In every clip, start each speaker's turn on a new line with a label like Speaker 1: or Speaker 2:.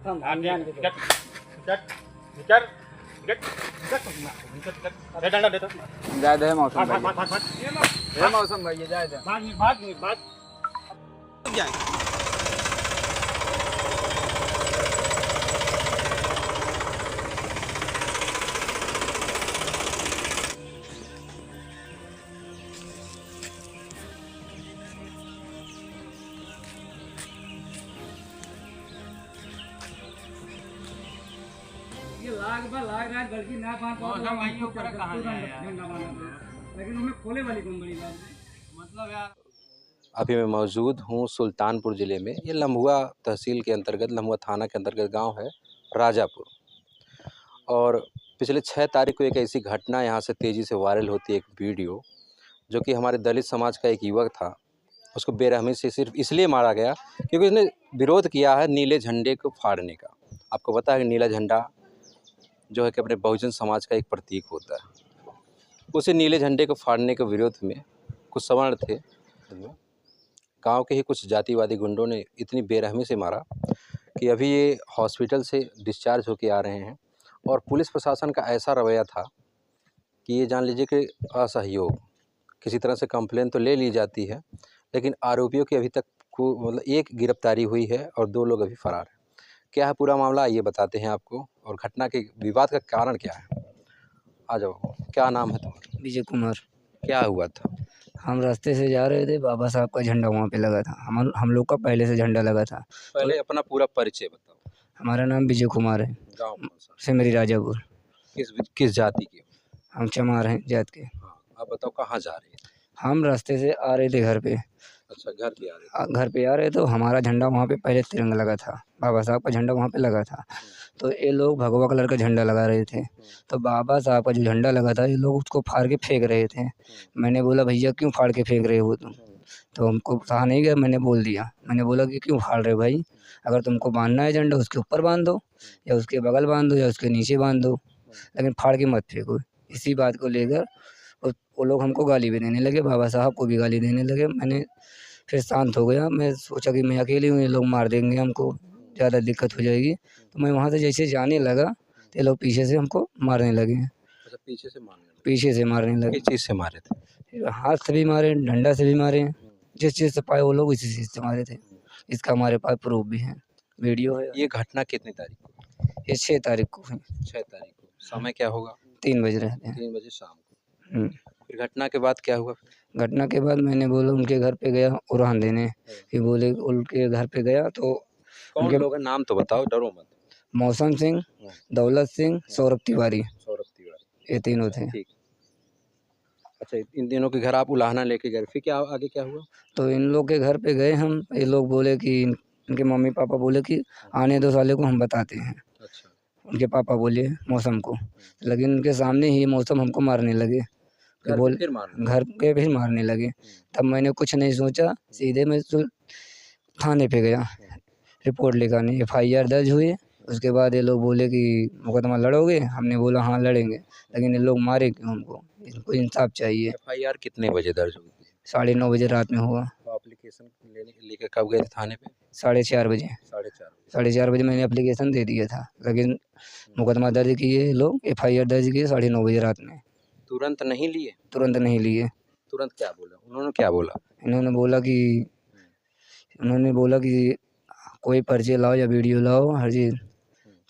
Speaker 1: हम ध्यान के चल चल चल चल डंडा दे तो
Speaker 2: जायद है मौसम
Speaker 1: भाग
Speaker 2: भाई,
Speaker 1: भाग भाग भाग
Speaker 2: है मौसम भाई, ये जायद है।
Speaker 1: भाग जाए
Speaker 3: लाग रहा है गलती ना पान लेकिन हमें खोले वाली कौन बड़ी बात है मतलब यार।
Speaker 4: अभी मैं मौजूद हूँ सुल्तानपुर ज़िले में। ये लम्हुआ तहसील के अंतर्गत, लम्हुआ थाना के अंतर्गत गांव है राजापुर। और पिछले 6 तारीख को एक ऐसी घटना यहाँ से तेज़ी से वायरल होती है, एक वीडियो, जो कि हमारे दलित समाज का एक युवक था। उसको बेरहमी से सिर्फ इसलिए मारा गया क्योंकि उसने विरोध किया है नीले झंडे को फाड़ने का। आपको पता है कि नीला झंडा जो है कि अपने बहुजन समाज का एक प्रतीक होता है। उसे नीले झंडे को फाड़ने के विरोध में कुछ सवर्ण थे, गांव के ही कुछ जातिवादी गुंडों ने इतनी बेरहमी से मारा कि अभी ये हॉस्पिटल से डिस्चार्ज होके आ रहे हैं। और पुलिस प्रशासन का ऐसा रवैया था कि ये जान लीजिए कि असहयोग, किसी तरह से कंप्लेन तो ले ली जाती है, लेकिन आरोपियों की अभी तक को मतलब एक गिरफ्तारी हुई है और 2 लोग अभी फरार हैं। क्या है पूरा मामला, आइए बताते हैं आपको, और घटना के विवाद का कारण क्या है। आ जाओ, क्या नाम है तुम्हारा?
Speaker 5: विजय कुमार।
Speaker 4: क्या हुआ था?
Speaker 5: हम रास्ते से जा रहे थे, बाबा साहब का झंडा वहाँ पे लगा था। हम लोग का पहले से झंडा लगा था।
Speaker 4: पहले अपना पूरा परिचय बताओ।
Speaker 5: हमारा नाम विजय कुमार है,
Speaker 4: गाँव कौन सा?
Speaker 5: सिमरी राजापुर।
Speaker 4: किस जाति के हो?
Speaker 5: हम चमार हैं जात के।
Speaker 4: हाँ, आप बताओ कहाँ जा रहे हैं?
Speaker 5: हम रास्ते से आ रहे थे घर पे।
Speaker 4: अच्छा, घर पे आ रहे थे।
Speaker 5: घर पे आ रहे तो हमारा झंडा वहाँ पे पहले तिरंगा लगा था, बाबा साहब का झंडा वहाँ पे लगा था। तो ये लोग भगवा कलर का झंडा लगा रहे थे। तो बाबा साहब का जो झंडा लगा था, ये लोग उसको फाड़ के फेंक रहे थे। मैंने बोला भैया क्यों फाड़ के फेंक रहे हो तुम? तो हमको सहा नहीं गया, मैंने बोल दिया। मैंने बोला कि क्यों फाड़ रहे हो भाई? अगर तुमको बांधना है झंडा उसके ऊपर बांध दो, या उसके बगल बांध दो, या उसके नीचे बांध दो, लेकिन फाड़ के मत फेंको। इसी बात को लेकर वो लोग हमको गाली भी देने लगे, बाबा साहब को भी गाली देने लगे। मैंने फिर शांत हो गया। मैं सोचा कि मैं अकेली हूँ, ये लोग मार देंगे हमको, ज़्यादा दिक्कत हो जाएगी। तो मैं वहाँ से जैसे जाने लगा तो ये लोग पीछे से हमको मारने लगे।
Speaker 4: अच्छा, पीछे से मारने लगे?
Speaker 5: पीछे से मारने लगे।
Speaker 4: किस चीज़ से मारे थे?
Speaker 5: फिर हाथ से भी मारे, डंडा से भी मारे, जिस चीज़ से पाए वो लोग इसी चीज़ से मारे थे। इसका हमारे पास प्रूफ भी है, वीडियो है।
Speaker 4: ये घटना कितनी तारीख को?
Speaker 5: ये 6 तारीख को हुई।
Speaker 4: 6 तारीख को। समय क्या होगा?
Speaker 5: 3 बज रहे थे।
Speaker 4: 3 बजे शाम को। फिर घटना के बाद क्या हुआ?
Speaker 5: घटना के बाद मैंने बोला उनके घर पे गया उड़ान देने। फिर बोले उनके घर पे गया तो
Speaker 4: कौन
Speaker 5: उनके
Speaker 4: लोग हैं, नाम तो बताओ, डरो मत।
Speaker 5: मौसम सिंह, दौलत सिंह, सौरभ तिवारी,
Speaker 4: सौरभ तिवारी,
Speaker 5: ये तीनों थे।
Speaker 4: ठीक। अच्छा, इन दिनों के घर आप उलाहना लेके गए, फिर क्या आगे क्या हुआ?
Speaker 5: तो इन लोग के घर पे गए हम। ये लोग बोले कि इनके मम्मी पापा बोले कि आने दो साले को, हम बताते हैं।
Speaker 4: अच्छा,
Speaker 5: उनके पापा बोले मौसम को, लेकिन उनके सामने ही मौसम हमको मारने लगे।
Speaker 4: घर पे फिर मारने?
Speaker 5: घर के भी मारने लगे। तब मैंने कुछ नहीं सोचा, सीधे मैं थाने पे गया रिपोर्ट लिखाने। FIR दर्ज हुई। उसके बाद ये लोग बोले कि मुकदमा लड़ोगे? हमने बोला हाँ लड़ेंगे, लेकिन ये लोग मारे क्यों हमको? इनको इंसाफ चाहिए।
Speaker 4: FIR कितने बजे दर्ज हुई थी?
Speaker 5: 9:30 बजे रात में हुआ।
Speaker 4: तो एप्लीकेशन लेके कब गए थे थाने पे?
Speaker 5: 4:30 बजे।
Speaker 4: 4:30
Speaker 5: बजे मैंने एप्लीकेशन दे दिया था, लेकिन मुकदमा दर्ज किए लोग, FIR दर्ज किए 9:30 बजे रात में।
Speaker 4: तुरंत नहीं लिए?
Speaker 5: तुरंत नहीं लिए।
Speaker 4: तुरंत क्या बोला उन्होंने? क्या बोला?
Speaker 5: उन्होंने बोला कि कोई पर्चे लाओ या वीडियो लाओ, हर चीज़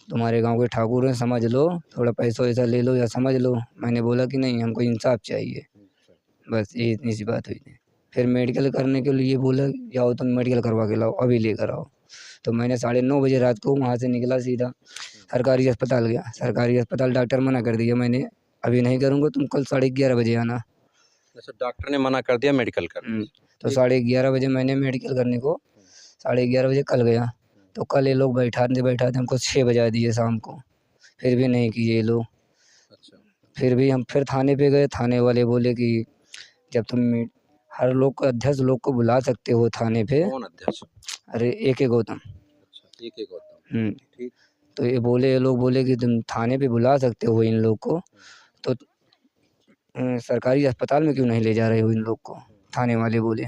Speaker 5: तुम्हारे गांव के ठाकुर हैं, समझ लो, थोड़ा पैसा वैसा ले लो या समझ लो। मैंने बोला कि नहीं, हमको इंसाफ चाहिए, बस ये इतनी सी बात हुई थी। फिर मेडिकल करने के लिए बोला जाओ तुम मेडिकल करवा के लाओ, अभी लेकर आओ। तो मैंने 9:30 बजे रात को वहाँ से निकला, सीधा सरकारी अस्पताल गया। सरकारी अस्पताल डॉक्टर मना कर दिया, मैंने अभी नहीं करूँगा, तुम कल 11:30 बजे आना।
Speaker 4: अच्छा, डॉक्टर ने मना कर दिया मेडिकल करने?
Speaker 5: तो 11:30 बजे मैंने मेडिकल करने को 11:30 बजे कल गया। तो कल ये लोग बैठाते हमको 6 बजा दिए शाम को, फिर भी नहीं किए ये लोग।
Speaker 4: अच्छा,
Speaker 5: फिर भी हम फिर थाने पे गए। थाने वाले बोले कि जब तुम हर लोग को, अध्यक्ष लोग को बुला सकते हो थाने पे।
Speaker 4: कौन अध्यक्ष?
Speaker 5: अरे AK गौतम।
Speaker 4: अच्छा, एक गौतम, ठीक।
Speaker 5: तो ये लोग बोले कि तुम थाने पे बुला सकते हो इन लोग को, तो सरकारी अस्पताल में क्यों नहीं ले जा रहे हो इन लोग को? थाने वाले बोले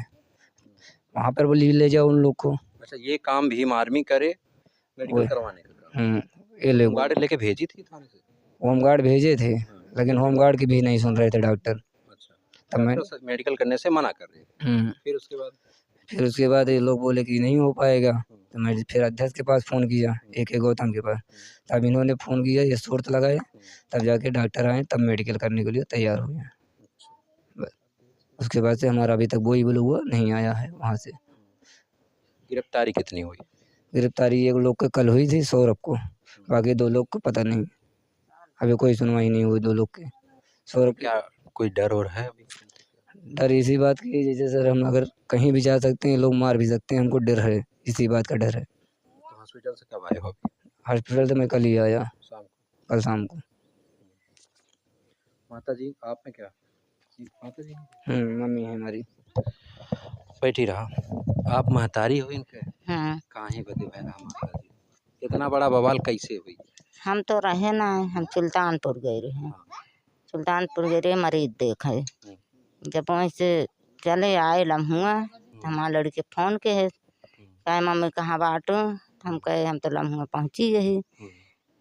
Speaker 5: वहाँ पर बोली ले जाओ उन लोग को।
Speaker 4: अच्छा, ये काम भीम आर्मी करे, मेडिकल करवाने का काम?
Speaker 5: ये लोग
Speaker 4: गाड़ी लेके भेजी थी थाने से?
Speaker 5: होमगार्ड भेजे थे, लेकिन होमगार्ड की भी नहीं सुन रहे थे डॉक्टर।
Speaker 4: अच्छा,
Speaker 5: तब मैं
Speaker 4: डॉक्टर मेडिकल करने से मना कर रहे थे। फिर उसके बाद
Speaker 5: ये लोग बोले कि नहीं हो पाएगा, तो मैं फिर अध्यक्ष के पास फ़ोन किया, AK गौतम के पास। तब इन्होंने फ़ोन किया, ये शर्त लगाए, तब जाके डॉक्टर आए, तब मेडिकल करने के लिए तैयार हो गए। बस उसके बाद से हमारा अभी तक वही बोला हुआ नहीं आया है वहाँ से।
Speaker 4: गिरफ्तारी कितनी हुई?
Speaker 5: गिरफ्तारी एक लोग की कल हुई थी, सौरभ को, बाकी 2 लोग को पता नहीं, अभी कोई सुनवाई नहीं हुई 2 लोग की। सौरभ
Speaker 4: क्या कोई डर और है अभी?
Speaker 5: डर इसी बात की, जैसे सर हम अगर कहीं भी जा सकते हैं, लोग मार भी सकते हैं, हमको डर है, इसी बात का डर है।
Speaker 4: तो हॉस्पिटल से कब आए हो अभी?
Speaker 5: हॉस्पिटल से मैं कल ही आया,
Speaker 4: शाम को?
Speaker 5: कल शाम को।
Speaker 4: माता जी आप में क्या? माता जी
Speaker 5: मम्मी है हमारी।
Speaker 4: बैठी रहा। आप महतारी हो इनके?
Speaker 6: हाँ,
Speaker 4: काहे बदे भैला माता जी? इतना बड़ा बवाल कैसे हुई?
Speaker 6: हम तो रहे ना, हम सुल्तानपुर गए रहे, सुल्तानपुर गए रहे मरीज देखे। जब वहीं से चले आए लम्हुआ, तो हमारे लड़के फ़ोन के है, कहे मम्मी कहाँ बाटो, हम कहे हम तो लम्हुआ पहुँची यही।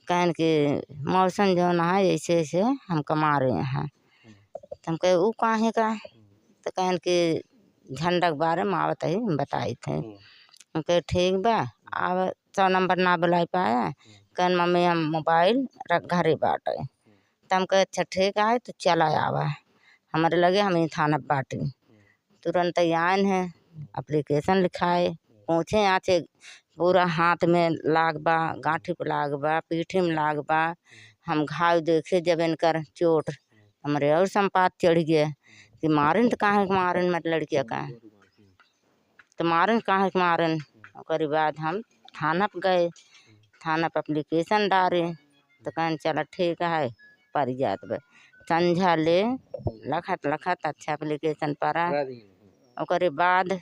Speaker 6: कहन कि मौसम जो ना है ऐसे ऐसे हम कमा रहे हैं, तो हम कहे वो काहे का, तो कहन कि झंडा के बारे में आवत ही बताए थे। हम कहे ठीक बा, आव 100 नंबर ना बुला पाया, कहन मम्मी हम मोबाइल घरे बाटे, तो हम कहे अच्छा ठीक है तो चला आवा। हमारे लगे हम ही थाना बाटी, तुरंत ही आए हैं, एप्लीकेशन लिखाए, पूछे यहाँ से पूरा हाथ में लाग बा, गांठी पे लाग बा, पीठी में लाग बा। हम घाव देखे जब इनकर चोट, हमारे और संपात चढ़ गया कि मारन तो काहे मारन मत लड़किया का, तो मारन काहे मारन। और बाद हम थाना पर गए, थाना पर एप्लीकेशन डाले, तो कहन चला ठीक है पर जात बा। संझा ले लखत अच्छा एप्लीकेशन पड़ा, और बाद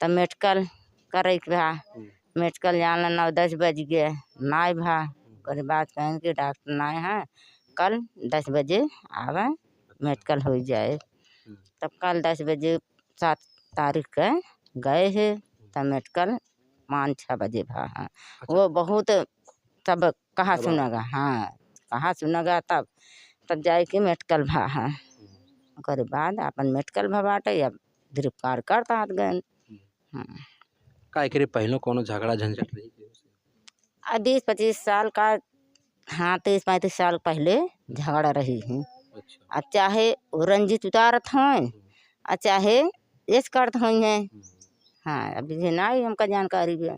Speaker 6: तब मेडिकल करे के भा, मेडिकल जाना 9-10 बज गए नाय भा। और बाद कहें कि डॉक्टर नाय है, कल 10 बजे आवे मेडिकल हो जाए। तब कल 10 बजे 7 तारीख के गए है, तब मेडिकल मान 6 बजे भा। हाँ वो बहुत तब कहाँ सुनेगा, हाँ कहाँ सुनेगा, तब जाए के मेडिकल भा। हाँ और बाद अपन मेडिकल भा बाटे अब गिरफ्तार करता गए।
Speaker 4: का एकरे पहले कोनो झगड़ा झंझट रही थी?
Speaker 6: 20-25 साल का, हाँ 30-35 साल पहले झगड़ा रही है।
Speaker 4: अच्छा,
Speaker 6: चाहे वो रंजित उतारत हैं, चाहे इस करत हुई हैं। हाँ अभी नहीं हमका जानकारी है।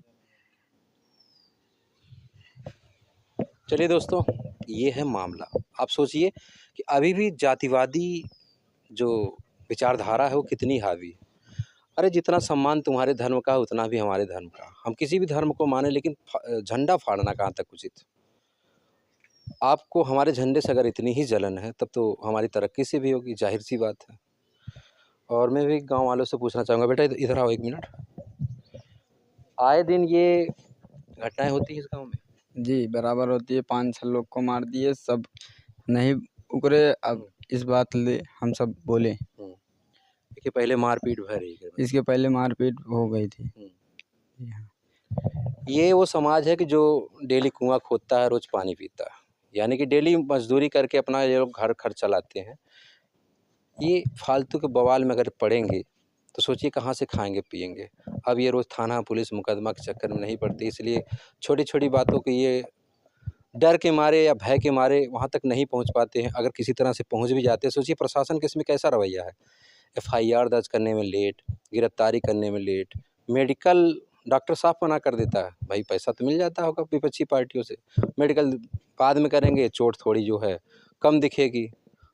Speaker 4: चलिए दोस्तों, ये है मामला। आप सोचिए कि अभी भी जातिवादी जो विचारधारा है वो कितनी हावी है। अरे जितना सम्मान तुम्हारे धर्म का उतना भी हमारे धर्म का। हम किसी भी धर्म को माने, लेकिन झंडा फाड़ना कहाँ तक उचित? आपको हमारे झंडे से अगर इतनी ही जलन है, तब तो हमारी तरक्की से भी होगी, जाहिर सी बात है। और मैं भी गांव वालों से पूछना चाहूँगा, बेटा इधर आओ 1 मिनट। आए दिन ये घटनाएं होती हैं इस गांव में?
Speaker 2: जी बराबर होती है, 5-6 लोग को मार दिए, सब नहीं उकरे। अब इस बात ले हम सब बोले,
Speaker 4: इसके पहले मारपीट भय रही है?
Speaker 2: इसके पहले मारपीट हो गई थी।
Speaker 4: ये वो समाज है कि जो डेली कुआं खोदता है, रोज पानी पीता है, यानी कि डेली मजदूरी करके अपना ये लोग घर खर्च चलाते हैं। ये फालतू के बवाल में अगर पड़ेंगे तो सोचिए कहाँ से खाएंगे पिएंगे। अब ये रोज़ थाना पुलिस मुकदमा के चक्कर में नहीं पड़ते, इसलिए छोटी छोटी बातों के ये डर के मारे या भय के मारे वहाँ तक नहीं पहुँच पाते हैं। अगर किसी तरह से पहुँच भी जाते हैं, सोचिए प्रशासन के इसमें कैसा रवैया है। FIR दर्ज करने में लेट, गिरफ्तारी करने में लेट, मेडिकल डॉक्टर साफ मना कर देता है, भाई पैसा तो मिल जाता होगा विपक्षी पार्टियों से, मेडिकल बाद में करेंगे, चोट थोड़ी जो है कम दिखेगी,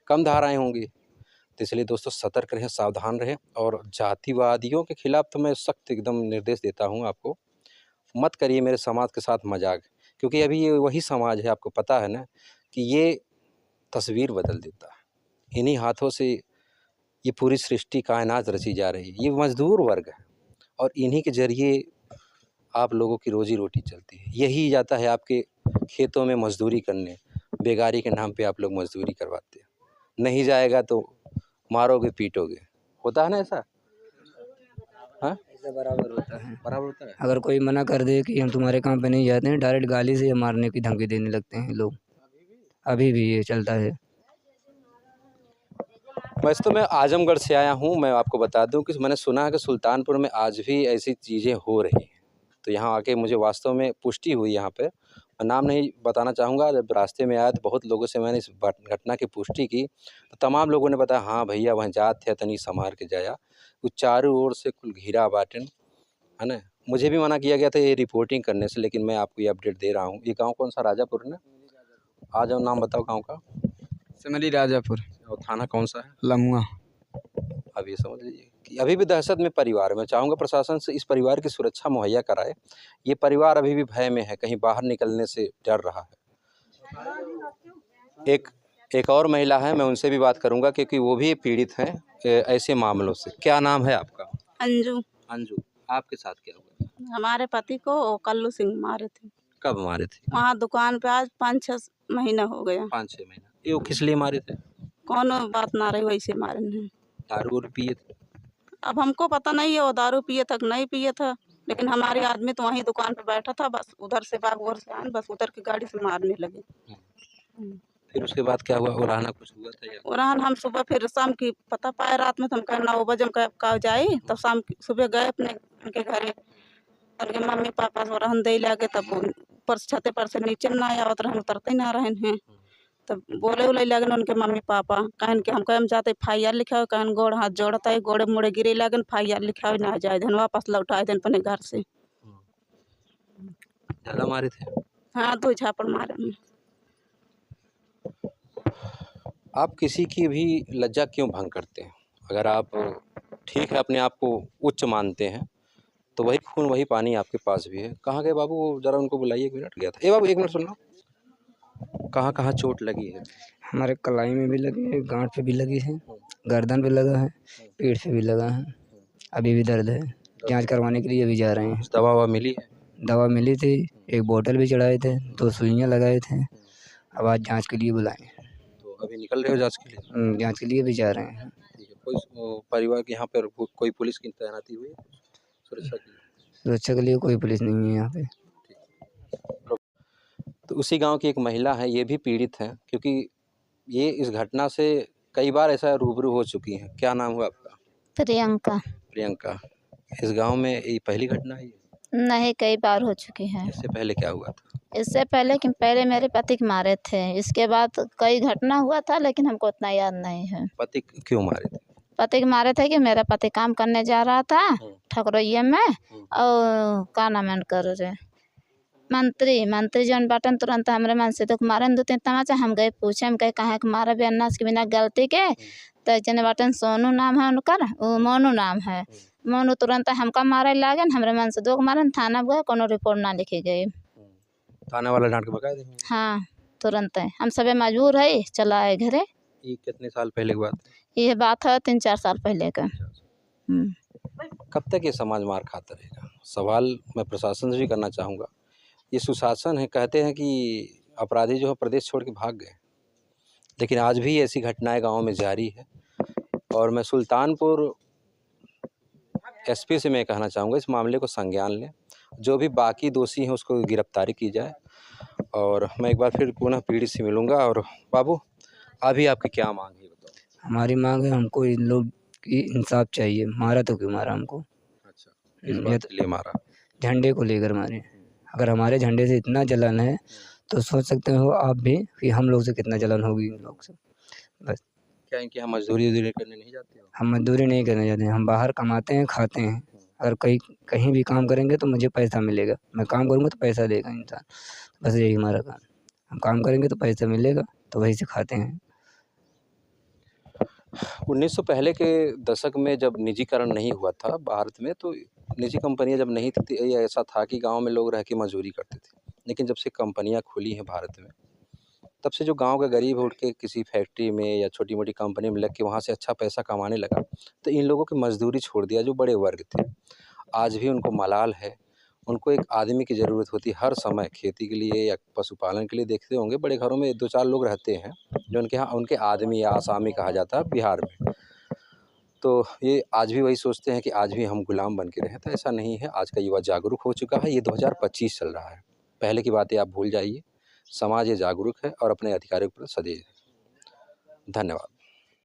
Speaker 4: कम धाराएं होंगी। तो इसलिए दोस्तों सतर्क रहें, सावधान रहें। और जातिवादियों के खिलाफ तो मैं सख्त एकदम निर्देश देता हूं आपको, मत करिए मेरे समाज के साथ मजाक, क्योंकि अभी ये वही समाज है, आपको पता है ना कि ये तस्वीर बदल देता है। इन्हीं हाथों से ये पूरी सृष्टि कायनात रची जा रही है। ये मजदूर वर्ग है और इन्हीं के जरिए आप लोगों की रोजी रोटी चलती है। यही जाता है आपके खेतों में मजदूरी करने, बेगारी के नाम पे आप लोग मजदूरी करवाते हैं। नहीं जाएगा तो मारोगे पीटोगे, होता है ना ऐसा? हाँ
Speaker 5: से बराबर होता है।
Speaker 4: बराबर होता है।
Speaker 5: अगर कोई मना कर दे कि हम तुम्हारे काम पे नहीं जाते हैं, डायरेक्ट गाली से या मारने की धमकी देने लगते हैं लोग। अभी भी ये चलता है।
Speaker 4: वैसे तो मैं आजमगढ़ से आया हूँ। मैं आपको बता दूं कि मैंने सुना है कि सुल्तानपुर में आज भी ऐसी चीज़ें हो रही हैं। तो यहाँ आके मुझे वास्तव में पुष्टि हुई यहाँ पे। मैं नाम नहीं बताना चाहूँगा। जब रास्ते में आया तो बहुत लोगों से मैंने इस घटना की पुष्टि की, तो तमाम लोगों ने बताया हाँ भैया वहाँ जात थे तनी संभाल के जाया, वो चारों ओर से कुल घिरा बाटन है ना। मुझे भी मना किया गया था ये रिपोर्टिंग करने से, लेकिन मैं आपको ये अपडेट दे रहा हूँ। ये गाँव कौन सा? राजापुर ना? आ जाओ, नाम बताओ गाँव का।
Speaker 2: सिमरी राजापुर।
Speaker 4: और थाना कौन सा है?
Speaker 2: लमुआ।
Speaker 4: अब ये समझ लीजिए कि अभी भी दहशत में परिवार। मैं चाहूँगा प्रशासन से इस परिवार की सुरक्षा मुहैया कराए। ये परिवार अभी भी भय में है, कहीं बाहर निकलने से डर रहा है। एक और महिला है, मैं उनसे भी बात करूँगा क्योंकि वो भी पीड़ित हैं ऐसे मामलों से। क्या नाम है आपका?
Speaker 7: अंजू।
Speaker 4: अंजू, आपके साथ क्या हुआ?
Speaker 7: हमारे पति को कल्लू सिंह मारे थे।
Speaker 4: कब मारे थे?
Speaker 7: वहाँ दुकान पे आज 5-6 महीना हो गया।
Speaker 4: 5-6 महीना। ये वो किस लिए मारे थे?
Speaker 7: कौन बात ना रही वैसे मारे हैं।
Speaker 4: दारू वारू पिए थे?
Speaker 7: अब हमको पता नहीं है वो दारू पिए था कि नहीं पिए था, लेकिन हमारे आदमी तो वहीं दुकान पे बैठा था। बस उधर से बागवार से आए, बस उधर की गाड़ी से मारने लगे।
Speaker 4: फिर उसके बाद क्या हुआ? उड़ाना कुछ हुआ था या?
Speaker 7: और हम सुबह फिर शाम की पता पाए, रात में तो हम कहे 9 बजे हम का जाए, तब शाम सुबह गए अपने उनके घरे। उनके मम्मी पापा से रहन दे लगे, तब ऊपर छते पर से नीचे ना आवत रहे, उतरते ना रहे हैं। तब बोले उले लगन उनके मम्मी पापा कहन के हम कहे हम जाते FIR लिखाओ, कहन गोड़ हाथ जोड़ता है, गोड़े मोड़े गिरे लगन FIR लिखाओ ना जाए धन वापस लौटाए दिन अपने घर से।
Speaker 4: ज़्यादा मारे थे?
Speaker 7: हाँ 2 झापड़ मारे।
Speaker 4: आप किसी की भी लज्जा क्यों भंग करते हैं? अगर आप ठीक है अपने आप को उच्च मानते हैं तो वही खून वही पानी आपके पास भी है। कहाँ गए बाबू? ज़रा उनको बुलाइए। 1 मिनट गया था। ए बाबू 1 मिनट सुन लो। कहाँ कहाँ चोट लगी है?
Speaker 5: हमारे कलाई में भी लगी है, गांठ पे भी लगी है, गर्दन पे लगा है, पीठ पे भी लगा है। अभी भी दर्द है। जांच करवाने के लिए अभी जा रहे हैं।
Speaker 4: दवा ववा मिली है?
Speaker 5: दवा मिली थी, एक बोतल भी चढ़ाए थे, 2 सुइयाँ लगाए थे। अब आज जांच के लिए बुलाए हैं।
Speaker 4: तो अभी निकल रहे हो जांच के लिए?
Speaker 5: जांच के लिए भी जा रहे हैं।
Speaker 4: ठीक है। कोई परिवार के यहाँ पर कोई पुलिस की तैनाती हुई है सुरक्षा के लिए?
Speaker 5: सुरक्षा के लिए कोई पुलिस नहीं है यहाँ पे।
Speaker 4: तो उसी गांव की एक महिला है, ये भी पीड़ित हैं क्योंकि ये इस घटना से कई बार ऐसा रूबरू हो चुकी हैं। क्या नाम हुआ आपका?
Speaker 8: प्रियंका।
Speaker 4: प्रियंका। इस गांव में ये पहली घटना है?
Speaker 8: नहीं, कई बार हो चुकी है।
Speaker 4: इससे पहले क्या हुआ था?
Speaker 8: इससे पहले कि पहले मेरे पति के मारे थे, इसके बाद कई घटना हुआ था लेकिन हमको उतना याद नहीं है।
Speaker 4: पति क्यों मारे थे?
Speaker 8: पति के मारे थे कि मेरा पति काम करने जा रहा था ठकुरैया में, और का नाम है उनका रे मंत्री जौन बाटन तुरंत हमारे मन से तो मारन 2-3 तमाचा। हम गए पूछे, हम कहे कहाँ के मारा भी अन्नास के बिना गलती के, तो जन बाटन सोनू नाम है उनका, वो मोनू नाम है। मोनू तुरंत हमका मारे लागे, हमारे मन से 2 मारन। थाना गए, कोनो रिपोर्ट ना लिखी गई।
Speaker 4: थाना वाला डांट के भगा देंगे?
Speaker 8: हाँ तुरंत है। हम सबे मजबूर है, चला आए घरे।
Speaker 4: ये कितने साल पहले की बात है?
Speaker 8: ये बात है 3-4 साल पहले का।
Speaker 4: कब तक ये समाज मार खाता रहेगा? सवाल मैं प्रशासन से भी करना चाहूँगा। ये सुशासन है, कहते हैं कि अपराधी जो है प्रदेश छोड़ के भाग गए, लेकिन आज भी ऐसी घटनाएं गांव में जारी है। और मैं सुल्तानपुर SP से मैं कहना चाहूँगा इस मामले को संज्ञान लें, जो भी बाकी दोषी हैं उसको गिरफ्तारी की जाए। और मैं एक बार फिर पुनः पीड़ित से मिलूँगा। और बाबू अभी आपकी क्या मांग है बताओ?
Speaker 5: हमारी मांग है, हमको इन लोग की इंसाफ चाहिए। मारा तो क्यों मारा हमको?
Speaker 4: अच्छा, इस बात के लिए मारा?
Speaker 5: झंडे को लेकर मारे। अगर हमारे झंडे से इतना जलन है तो सोच सकते हो आप भी कि हम लोग से कितना जलन होगी इन लोग से। बस।
Speaker 4: क्या इनकी हम मजदूरी करने नहीं जाते हो?
Speaker 5: हम मजदूरी नहीं करने जाते हैं, हम बाहर कमाते हैं, खाते हैं। अगर कहीं भी काम करेंगे तो मुझे पैसा मिलेगा, मैं काम करूँगा तो पैसा देगा इंसान। बस यही हमारा काम। हम काम करेंगे तो पैसा मिलेगा, तो वही से खाते हैं।
Speaker 4: 1900 पहले के दशक में जब निजीकरण नहीं हुआ था भारत में, तो निजी कंपनियां जब नहीं थी, ये ऐसा था कि गांव में लोग रह के मजदूरी करते थे। लेकिन जब से कंपनियां खुली हैं भारत में, तब से जो गांव का गरीब उठ के किसी फैक्ट्री में या छोटी मोटी कंपनी में लग के वहां से अच्छा पैसा कमाने लगा, तो इन लोगों की मजदूरी छोड़ दिया जो बड़े वर्ग थे। आज भी उनको मलाल है। उनको एक आदमी की ज़रूरत होती है हर समय, खेती के लिए या पशुपालन के लिए। देखते होंगे बड़े घरों में 2-4 लोग रहते हैं जो उनके यहाँ उनके आदमी या आसामी कहा जाता है बिहार में। तो ये आज भी वही सोचते हैं कि आज भी हम गुलाम बन के रहें, तो ऐसा नहीं है। आज का युवा जागरूक हो चुका है। ये 2025 चल रहा है, पहले की बातें आप भूल जाइए। समाज ये जागरूक है और अपने अधिकारों पर सदैव है। धन्यवाद।